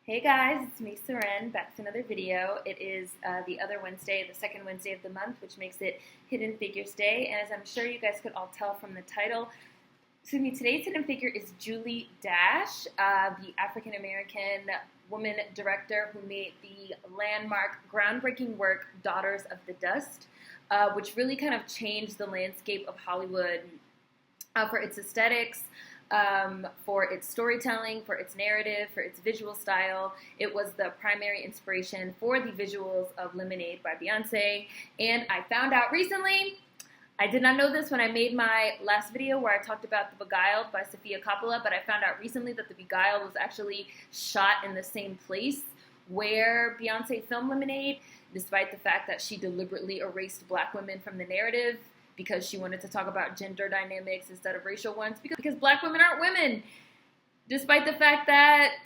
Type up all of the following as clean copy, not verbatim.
Hey guys, it's me, Seren, back to another video. It is the other Wednesday, the second Wednesday of the month, which makes it Hidden Figures Day. And as I'm sure you guys could all tell from the title, today's hidden figure is Julie Dash, the African-American woman director who made the landmark, groundbreaking work, Daughters of the Dust, which really kind of changed the landscape of Hollywood for its aesthetics, for its storytelling, for its narrative, for its visual style. It was the primary inspiration for the visuals of Lemonade by Beyonce. And I found out recently, I did not know this when I made my last video where I talked about The Beguiled by Sofia Coppola, but I found out recently that The Beguiled was actually shot in the same place where Beyonce filmed Lemonade, despite the fact that she deliberately erased black women from the narrative because she wanted to talk about gender dynamics instead of racial ones, because black women aren't women, despite the fact that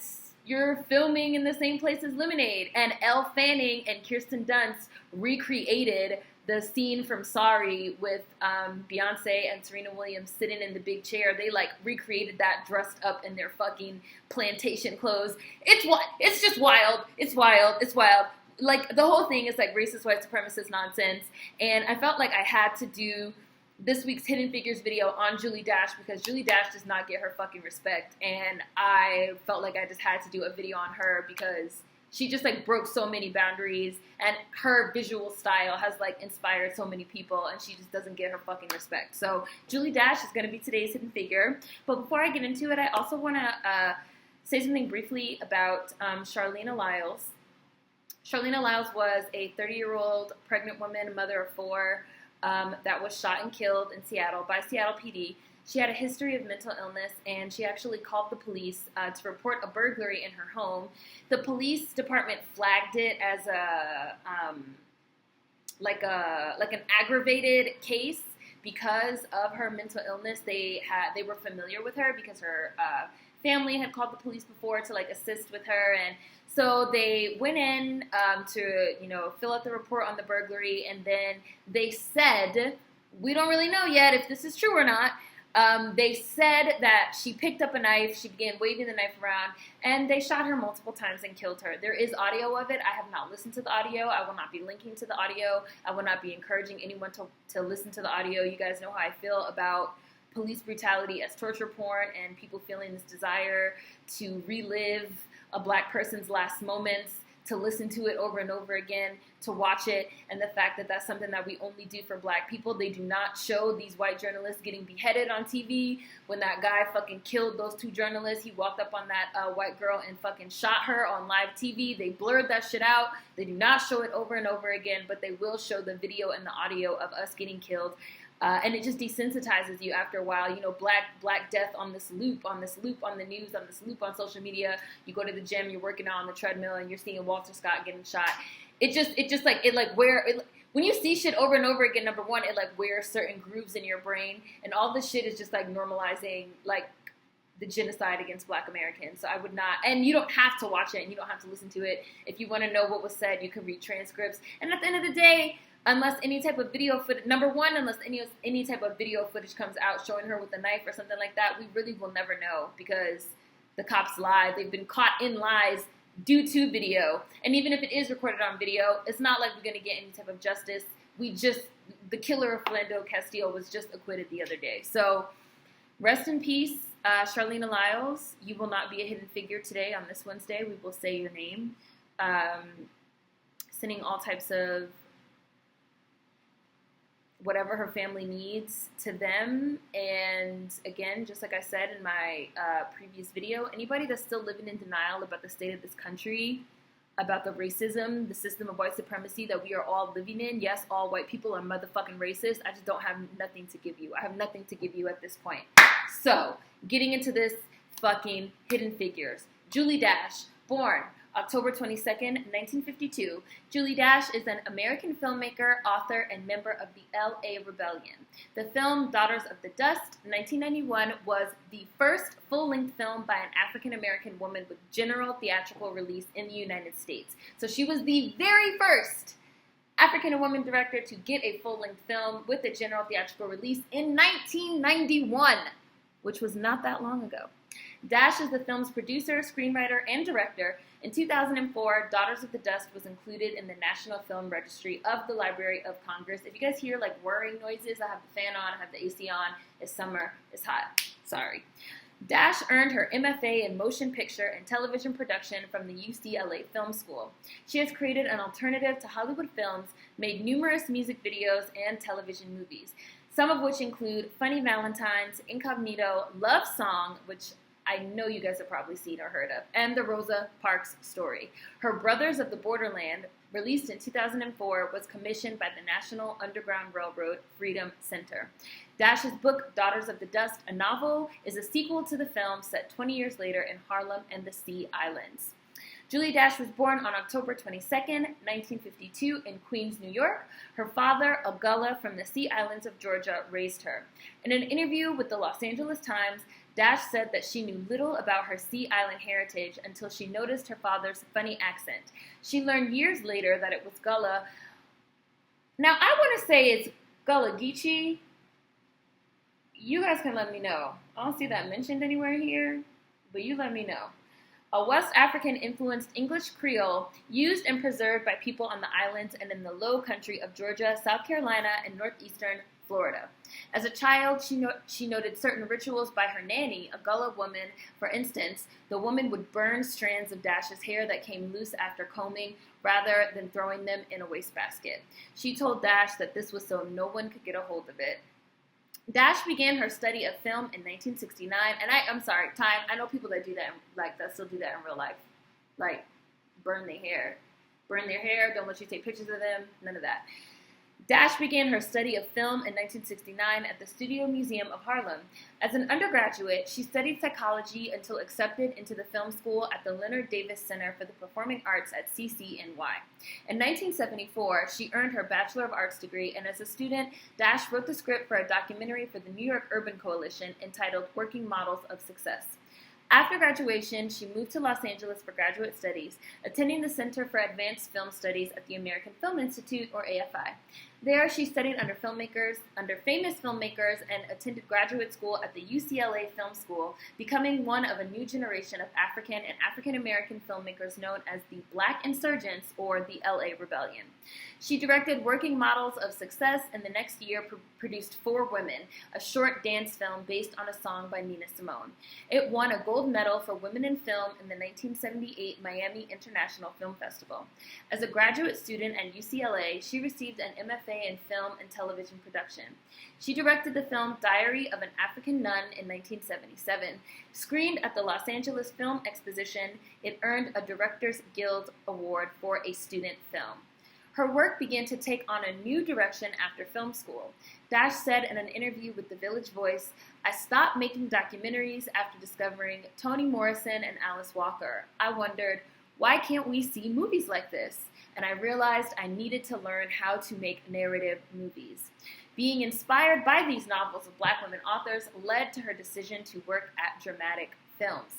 you're filming in the same place as Lemonade. And Elle Fanning and Kirsten Dunst recreated the scene from Sorry with Beyonce and Serena Williams sitting in the big chair. They like recreated that dressed up in their fucking plantation clothes. It's just wild. It's wild. It's wild. Like, the whole thing is like racist white supremacist nonsense, and I felt like I had to do this week's Hidden Figures video on Julie Dash because Julie Dash does not get her fucking respect, and I felt like I just had to do a video on her because she just like broke so many boundaries, and her visual style has like inspired so many people, and she just doesn't get her fucking respect. So Julie Dash is going to be today's hidden figure. But before I get into it, I also want to say something briefly about Charleena Lyles. Charleena Lyles was a 30-year-old pregnant woman, mother of four, that was shot and killed in Seattle by Seattle PD. She had a history of mental illness, and she actually called the police to report a burglary in her home. The police department flagged it as an aggravated case because of her mental illness. They were familiar with her because her family had called the police before to like assist with her, and so they went in to fill out the report on the burglary, and then they said, we don't really know yet if this is true or not. They said that she picked up a knife, she began waving the knife around, and they shot her multiple times and killed her. There is audio of it. I have not listened to the audio. I will not be linking to the audio. I will not be encouraging anyone to listen to the audio. You guys know how I feel about police brutality as torture porn and people feeling this desire to relive a black person's last moments, to listen to it over and over again, to watch it, and the fact that that's something that we only do for black people. They do not show these white journalists getting beheaded on TV. When that guy fucking killed those two journalists, he walked up on that white girl and fucking shot her on live TV. They blurred that shit out. They do not show it over and over again, but they will show the video and the audio of us getting killed. And it just desensitizes you after a while. Black death on this loop, on the news, on this loop on social media. You go to the gym, you're working out on the treadmill, and you're seeing Walter Scott getting shot. When you see shit over and over again, number one, it like wears certain grooves in your brain, and all this shit is just like normalizing like the genocide against black Americans. So I would not, and you don't have to watch it, and you don't have to listen to it. If you want to know what was said, you can read transcripts. And at the end of the day, unless any type of video footage, unless any type of video footage comes out showing her with a knife or something like that, we really will never know because the cops lie. They've been caught in lies due to video. And even if it is recorded on video, it's not like we're going to get any type of justice. The killer of Philando Castile was just acquitted the other day. So rest in peace, Charleena Lyles. You will not be a hidden figure today on this Wednesday. We will say your name. Sending all types of whatever her family needs to them. And again, just like I said in my previous video, anybody that's still living in denial about the state of this country, about the racism, the system of white supremacy that we are all living in. Yes, all white people are motherfucking racist. I just don't have nothing to give you. I have nothing to give you at this point. So, getting into this fucking hidden figures. Julie Dash, born October 22nd, 1952. Julie Dash is an American filmmaker, author, and member of the LA Rebellion. The film Daughters of the Dust, 1991, was the first full-length film by an African-American woman with general theatrical release in the United States. So she was the very first African woman director to get a full-length film with a general theatrical release in 1991, which was not that long ago. Dash is the film's producer, screenwriter, and director. In 2004, Daughters of the Dust was included in the National Film Registry of the Library of Congress. If you guys hear like whirring noises, I have the fan on, I have the AC on. It's summer, it's hot. Sorry. Dash earned her MFA in motion picture and television production from the UCLA Film School. She has created an alternative to Hollywood films, made numerous music videos and television movies, some of which include Funny Valentine's, Incognito, Love Song, which I know you guys have probably seen or heard of, and The Rosa Parks Story. Her Brothers of the Borderland, released in 2004, was commissioned by the National Underground Railroad Freedom Center. Dash's book, Daughters of the Dust, a novel, is a sequel to the film set 20 years later in Harlem and the Sea Islands. Julie Dash was born on October 22, 1952 in Queens, New York. Her father, a Gullah from the Sea Islands of Georgia, raised her. In an interview with the Los Angeles Times, Dash said that she knew little about her Sea Island heritage until she noticed her father's funny accent. She learned years later that it was Gullah. Now, I want to say it's Gullah Geechee. You guys can let me know. I don't see that mentioned anywhere here, but you let me know. A West African-influenced English Creole used and preserved by people on the islands and in the low country of Georgia, South Carolina, and northeastern Florida. As a child, she noted certain rituals by her nanny, a Gullah woman. For instance, the woman would burn strands of Dash's hair that came loose after combing rather than throwing them in a wastebasket. She told Dash that this was so no one could get a hold of it. Dash began her study of film in 1969, and I'm sorry, time. I know people that do that, that still do that in real life, like burn their hair, don't let you take pictures of them, none of that. Dash began her study of film in 1969 at the Studio Museum of Harlem. As an undergraduate, she studied psychology until accepted into the film school at the Leonard Davis Center for the Performing Arts at CCNY. In 1974, she earned her Bachelor of Arts degree, and as a student, Dash wrote the script for a documentary for the New York Urban Coalition entitled Working Models of Success. After graduation, she moved to Los Angeles for graduate studies, attending the Center for Advanced Film Studies at the American Film Institute, or AFI. There, she studied under famous filmmakers, and attended graduate school at the UCLA Film School, becoming one of a new generation of African and African-American filmmakers known as the Black Insurgents, or the LA Rebellion. She directed Working Models of Success, and the next year produced For Women, a short dance film based on a song by Nina Simone. It won a gold medal for women in film in the 1978 Miami International Film Festival. As a graduate student at UCLA, she received an MFA in film and television production. She directed the film Diary of an African Nun in 1977. Screened at the Los Angeles Film Exposition, it earned a Directors Guild Award for a student film. Her work began to take on a new direction after film school. Dash said in an interview with The Village Voice, "I stopped making documentaries after discovering Toni Morrison and Alice Walker. I wondered, why can't we see movies like this? And I realized I needed to learn how to make narrative movies." Being inspired by these novels of Black women authors led to her decision to work at Dramatic Films.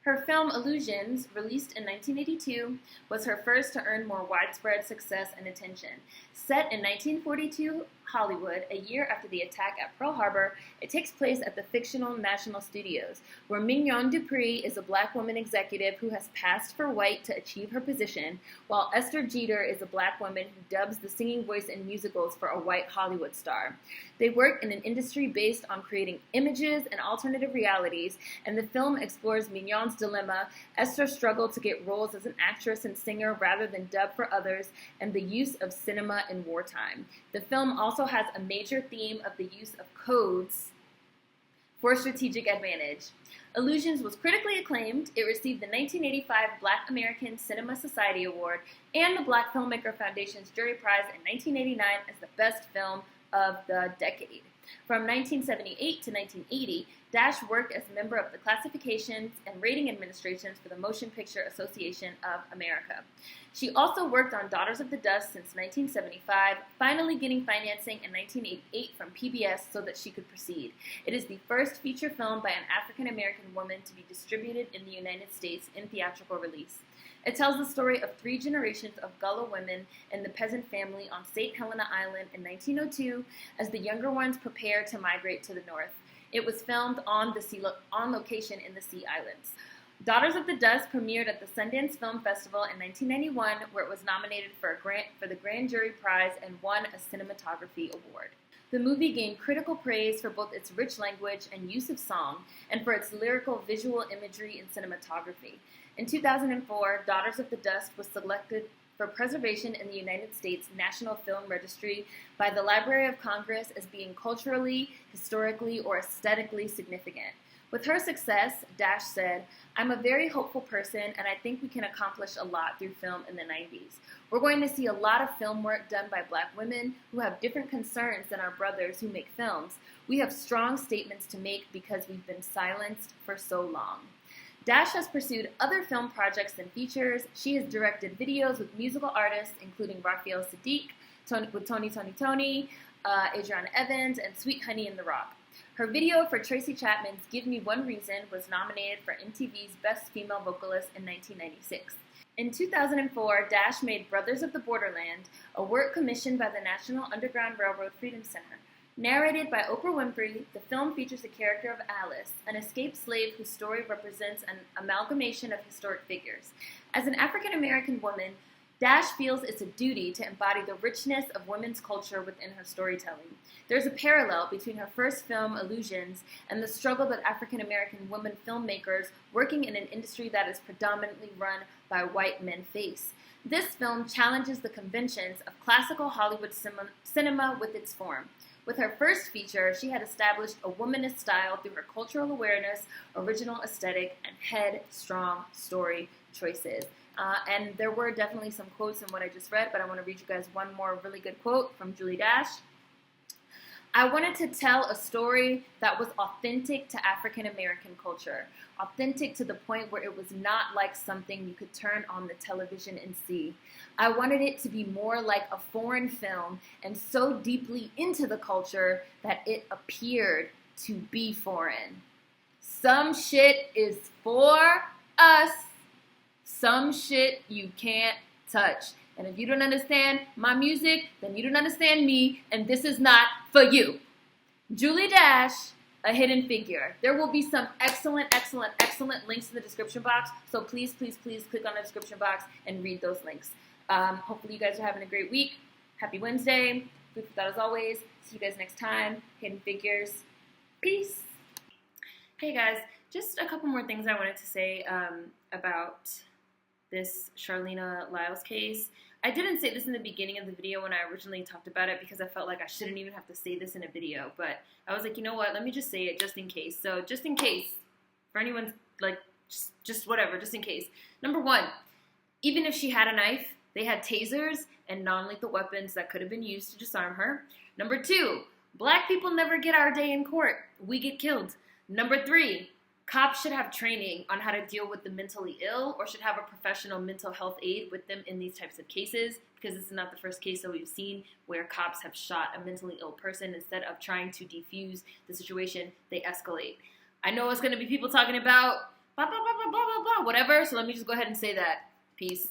Her film Illusions, released in 1982, was her first to earn more widespread success and attention. Set in 1942 Hollywood, a year after the attack at Pearl Harbor, it takes place at the fictional National Studios, where Mignon Dupree is a Black woman executive who has passed for white to achieve her position, while Esther Jeter is a Black woman who dubs the singing voice in musicals for a white Hollywood star. They work in an industry based on creating images and alternative realities, and the film explores Mignon's dilemma, Esther's struggle to get roles as an actress and singer rather than dub for others, and the use of cinema in wartime. The film also has a major theme of the use of codes for strategic advantage. Illusions was critically acclaimed. It received the 1985 Black American Cinema Society Award and the Black Filmmaker Foundation's Jury Prize in 1989 as the best film of the decade. From 1978 to 1980, Dash worked as a member of the Classifications and Rating Administrations for the Motion Picture Association of America. She also worked on Daughters of the Dust since 1975, finally getting financing in 1988 from PBS so that she could proceed. It is the first feature film by an African-American woman to be distributed in the United States in theatrical release. It tells the story of 3 generations of Gullah women and the peasant family on St. Helena Island in 1902 as the younger ones prepare to migrate to the north. It was filmed on location in the Sea Islands. Daughters of the Dust premiered at the Sundance Film Festival in 1991, where it was nominated for the Grand Jury Prize and won a Cinematography Award. The movie gained critical praise for both its rich language and use of song, and for its lyrical visual imagery and cinematography. In 2004, Daughters of the Dust was selected for preservation in the United States National Film Registry by the Library of Congress as being culturally, historically, or aesthetically significant. With her success, Dash said, "I'm a very hopeful person, and I think we can accomplish a lot through film in the 90s. We're going to see a lot of film work done by Black women who have different concerns than our brothers who make films. We have strong statements to make because we've been silenced for so long." Dash has pursued other film projects and features. She has directed videos with musical artists, including Raphael Sadiq, with Toni, Adriana Evans, and Sweet Honey in the Rock. Her video for Tracy Chapman's Give Me One Reason was nominated for MTV's Best Female Vocalist in 1996. In 2004, Dash made Brothers of the Borderland, a work commissioned by the National Underground Railroad Freedom Center. Narrated by Oprah Winfrey, the film features the character of Alice, an escaped slave whose story represents an amalgamation of historic figures. As an African-American woman, Dash feels it's a duty to embody the richness of women's culture within her storytelling. There's a parallel between her first film, Illusions, and the struggle that African-American women filmmakers working in an industry that is predominantly run by white men face. This film challenges the conventions of classical Hollywood cinema with its form. With her first feature, she had established a womanist style through her cultural awareness, original aesthetic, and headstrong story choices. And there were definitely some quotes in what I just read, but I want to read you guys one more really good quote from Julie Dash. "I wanted to tell a story that was authentic to African American culture, authentic to the point where it was not like something you could turn on the television and see. I wanted it to be more like a foreign film and so deeply into the culture that it appeared to be foreign. Some shit is for us. Some shit you can't touch. And if you don't understand my music, then you don't understand me, and this is not for you." Julie Dash, a hidden figure. There will be some excellent links in the description box, so please click on the description box and read those links. Hopefully you guys are having a great week. Happy Wednesday. Food for thought as always. See you guys next time. Hidden Figures. Peace. Hey guys, just a couple more things I wanted to say about this Charleena Lyles case. I didn't say this in the beginning of the video when I originally talked about it because I felt like I shouldn't even have to say this in a video, but I was like, you know what, let me just say it just in case. So just in case, for anyone's like, just whatever, just in case. Number one, even if she had a knife, they had tasers and non-lethal weapons that could have been used to disarm her. Number two, Black people never get our day in court. We get killed. Number three, cops should have training on how to deal with the mentally ill or should have a professional mental health aide with them in these types of cases, because this is not the first case that we've seen where cops have shot a mentally ill person. Instead of trying to defuse the situation, they escalate. I know it's going to be people talking about blah, blah, blah, blah, blah, blah, blah, whatever, so let me just go ahead and say that. Peace.